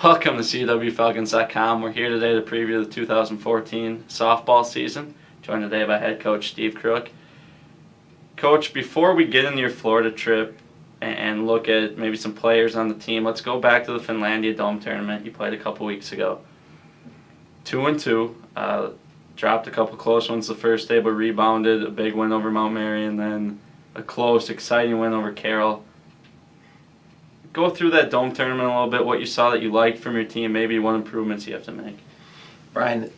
Welcome to CWFalcons.com. We're here today to preview the 2014 softball season. Joined today by head coach Steve Crook. Coach, before we get into your Florida trip and look at maybe some players on the team, let's go back to the Finlandia Dome tournament you played a couple weeks ago. 2-2, dropped a couple close ones the first day, but rebounded a big win over Mount Mary, and then a close, exciting win over Carroll. Go through that Dome tournament a little bit, what you saw that you liked from your team, maybe what improvements you have to make. Brian,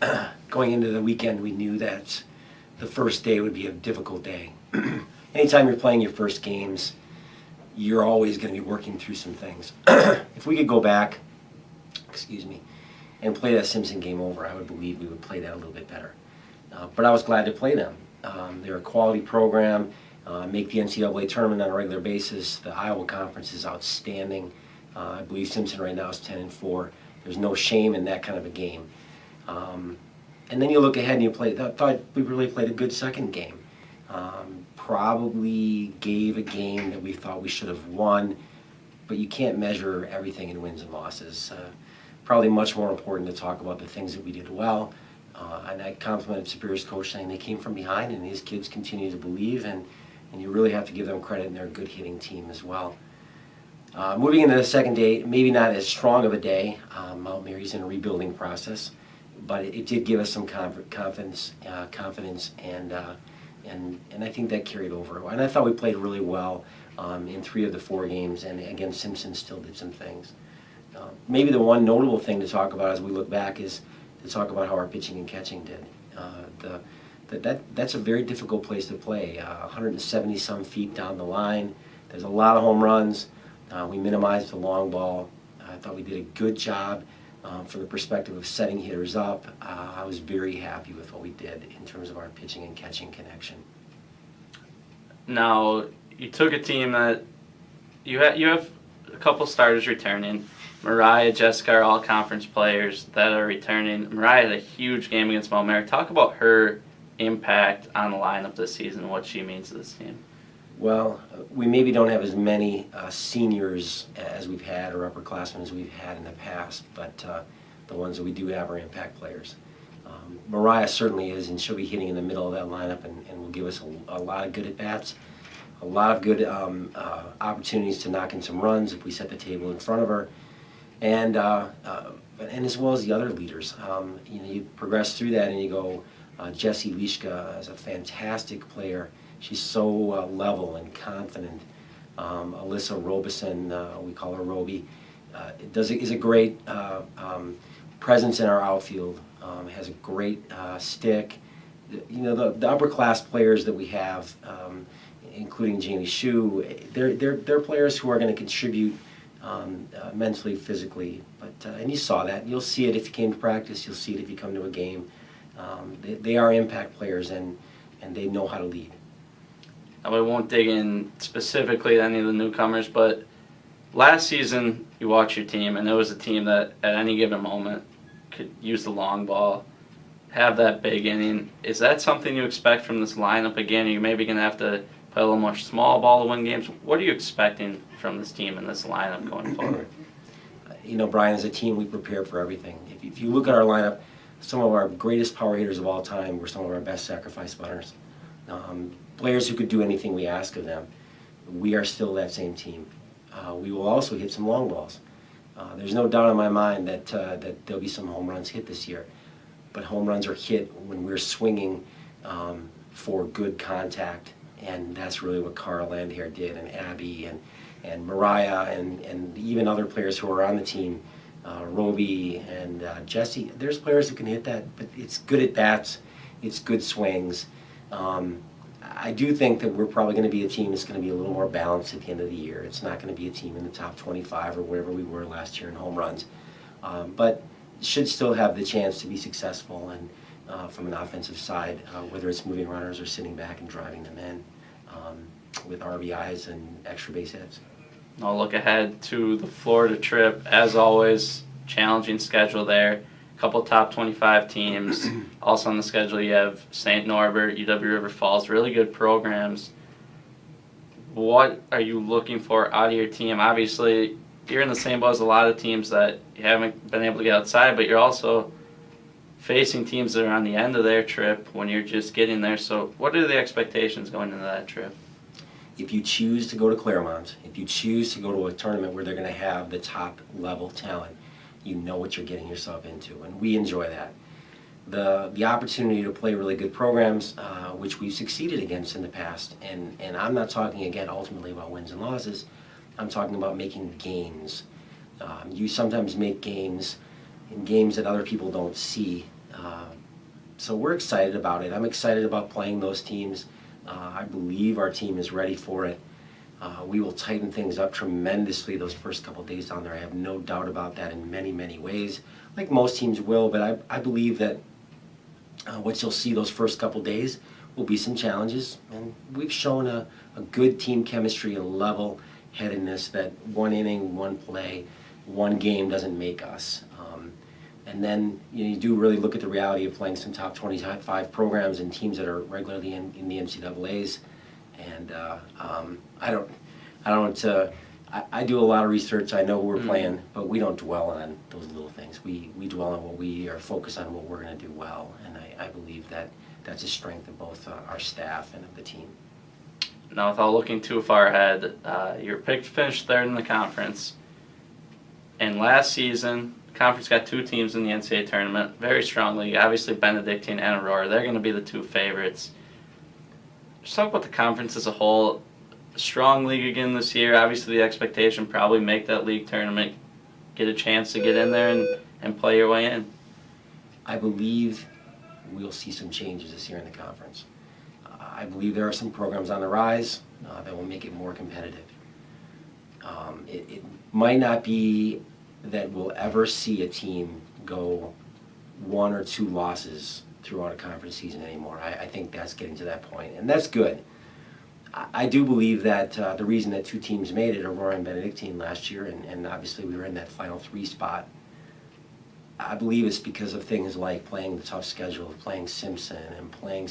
going into the weekend, we knew that the first day would be a difficult day. Anytime you're playing your first games, you're always going to be working through some things. If we could go back, and play that Simpson game over, I would believe we would play that a little bit better. But I was glad to play them. They're a quality program. Make the NCAA tournament on a regular basis. The Iowa Conference is outstanding. I believe Simpson right now is 10-4. There's no shame in that kind of a game. And then you look ahead and you play. I thought we really played a good second game. Probably gave a game that we thought we should have won, but you can't measure everything in wins and losses. Probably much more important to talk about the things that we did well. And I complimented Superior's coach saying they came from behind and these kids continue to believe, and you really have to give them credit, and they're a good hitting team as well. Moving into the second day, maybe not as strong of a day. Mount Mary's in a rebuilding process, but it did give us some confidence, and I think that carried over. And I thought we played really well in 3 of the 4 games, and again, Simpson still did some things. Maybe the one notable thing to talk about as we look back is to talk about how our pitching and catching did. That's a very difficult place to play. 170-some feet down the line. There's a lot of home runs. We minimized the long ball. I thought we did a good job from the perspective of setting hitters up. I was very happy with what we did in terms of our pitching and catching connection. Now, you took a team that you have a couple starters returning. Mariah, Jessica are all conference players that are returning. Mariah had a huge game against Mount Mary. Talk about her impact on the lineup this season and what she means to this team. Well, we maybe don't have as many seniors as we've had or upperclassmen as we've had in the past, but the ones that we do have are impact players. Mariah certainly is, and she'll be hitting in the middle of that lineup and will give us a lot of good at-bats, a lot of good opportunities to knock in some runs if we set the table in front of her. And as well as the other leaders. You progress through that and you go, Jessie Lischka is a fantastic player. She's so level and confident. Alyssa Robeson, we call her Roby, is a great presence in our outfield. Has a great stick. The upper class players that we have, including Jamie Shue, they're players who are going to contribute mentally, physically, and you saw that. You'll see it if you came to practice. You'll see it if you come to a game. They are impact players, and they know how to lead. Now, we won't dig in specifically to any of the newcomers, but last season you watch your team, and it was a team that at any given moment could use the long ball, have that big inning. Is that something you expect from this lineup again? Are you maybe going to have to play a little more small ball to win games? What are you expecting from this team and this lineup going forward? Brian, as a team, we prepare for everything. If you look at our lineup, some of our greatest power hitters of all time were some of our best sacrifice bunters. Players who could do anything we ask of them. We are still that same team. We will also hit some long balls. There's no doubt in my mind that there'll be some home runs hit this year. But home runs are hit when we're swinging for good contact. And that's really what Cara Landhair did, and Abby, and Mariah, and even other players who are on the team, Roby and Jessie. There's players who can hit that, but it's good at bats, it's good swings. I do think that we're probably going to be a team that's going to be a little more balanced at the end of the year. It's not going to be a team in the top 25 or wherever we were last year in home runs, but should still have the chance to be successful and from an offensive side, whether it's moving runners or sitting back and driving them in with RBIs and extra base hits. I'll look ahead to the Florida trip. As always, challenging schedule there. A couple top 25 teams. Also on the schedule you have St. Norbert, UW River Falls, really good programs. What are you looking for out of your team? Obviously, you're in the same boat as a lot of teams that you haven't been able to get outside, but you're also facing teams that are on the end of their trip when you're just getting there. So what are the expectations going into that trip? If you choose to go to Claremont, if you choose to go to a tournament where they're going to have the top level talent, you know what you're getting yourself into, and we enjoy that. The opportunity to play really good programs, which we've succeeded against in the past, and I'm not talking again ultimately about wins and losses. I'm talking about making games. You sometimes make games in games that other people don't see. So we're excited about it. I'm excited about playing those teams. I believe our team is ready for it. We will tighten things up tremendously those first couple days down there. I have no doubt about that in many, many ways, like most teams will, but I believe that what you'll see those first couple days will be some challenges, and we've shown a good team chemistry and level-headedness that one inning, one play, one game doesn't make us. And then you do really look at the reality of playing some top 25 programs and teams that are regularly in the NCAAs. And I do a lot of research. I know what we're playing, but we don't dwell on those little things. We dwell on what we are focused on, what we're going to do well. And I believe that that's a strength of both our staff and of the team. Now, without looking too far ahead, you're picked to finish third in the conference. And last season, the conference got two teams in the NCAA tournament, very strong league. Obviously, Benedictine and Aurora. They're going to be the two favorites. Just talk about the conference as a whole. Strong league again this year. Obviously, the expectation probably make that league tournament, get a chance to get in there and play your way in. I believe we'll see some changes this year in the conference. I believe there are some programs on the rise that will make it more competitive. It might not be that we'll ever see a team go 1 or 2 losses throughout a conference season anymore. I think that's getting to that point, and that's good. I do believe that the reason that 2 teams made it, Aurora and Benedictine last year, and obviously we were in that final 3 spot, I believe it's because of things like playing the tough schedule of playing Simpson and playing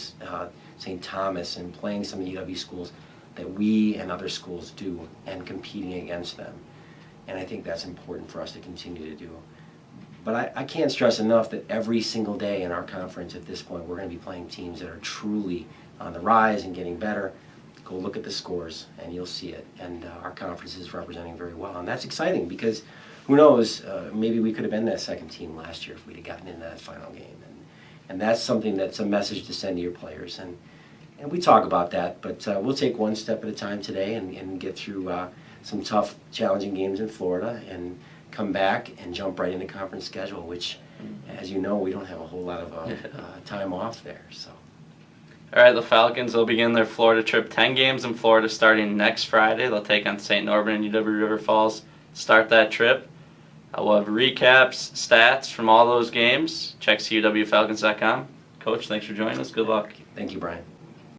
St. Thomas and playing some UW schools that we and other schools do and competing against them. And I think that's important for us to continue to do. But I can't stress enough that every single day in our conference at this point, we're going to be playing teams that are truly on the rise and getting better. Go look at the scores and you'll see it. And our conference is representing very well. And that's exciting because who knows, maybe we could have been that second team last year if we'd have gotten into that final game. And that's something that's a message to send to your players. And we talk about that, but we'll take one step at a time today and get through some tough, challenging games in Florida and come back and jump right into conference schedule, which, as you know, we don't have a whole lot of time off there. So. All right, the Falcons will begin their Florida trip. 10 games in Florida starting next Friday. They'll take on St. Norbert and UW River Falls. Start that trip. We'll have recaps, stats from all those games. Check CUWFalcons.com. Coach, thanks for joining us. Good luck. Thank you, Brian.